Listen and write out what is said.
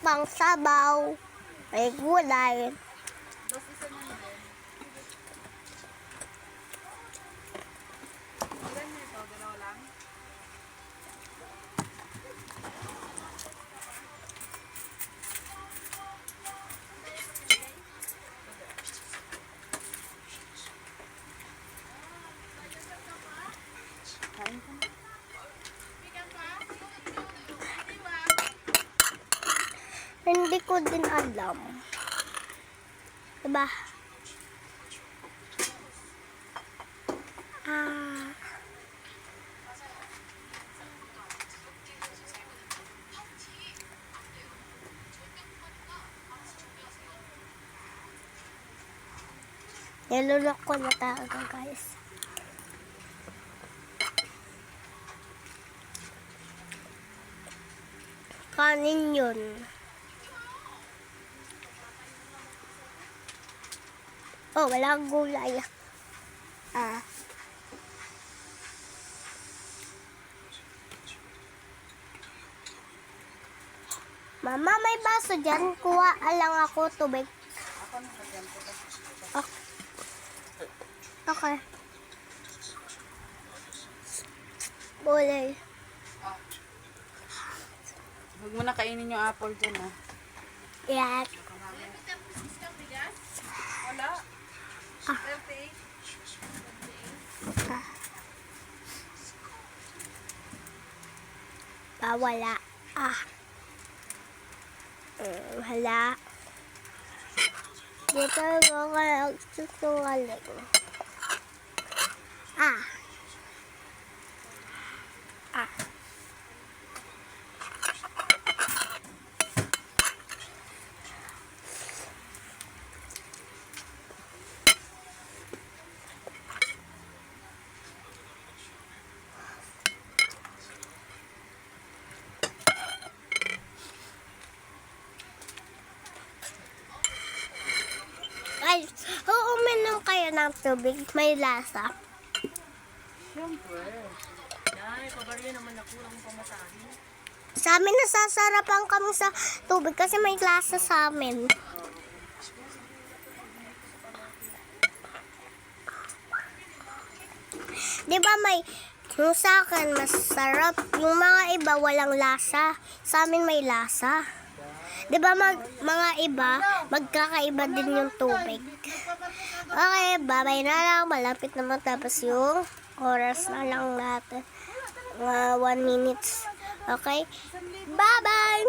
Pang sabaw. May gulay. Basta isa na din. Ilan na ito? Dalawa lang? Kain ka na. Hindi ko din alam. Diba? Nilulok ko na talaga, guys. Kanin yun. Oh, walang gulay. Mama, may baso dyan. Kuha lang ako tubig. Ako na lagyan ko. Okay. Gulay. Huwag mo na kainin yung apple dyan, ah. Yan. Wala. Wala. Wala. Dito ako nagsusungaling. Ay, uminom kayo ng tubig. May lasa. Siyempre. Ay, pabarya naman ako lang pamatahin. Sa amin nasasarapan kami sa tubig kasi may lasa sa amin. Di ba may, yung sa akin masarap, yung mga iba walang lasa. Sa amin may lasa. Di ba mga iba, magkakaiba din yung tubig. Okay, bye-bye na lang. Malapit na matapos yung oras na lang natin. 1 minutes. Okay? Bye-bye!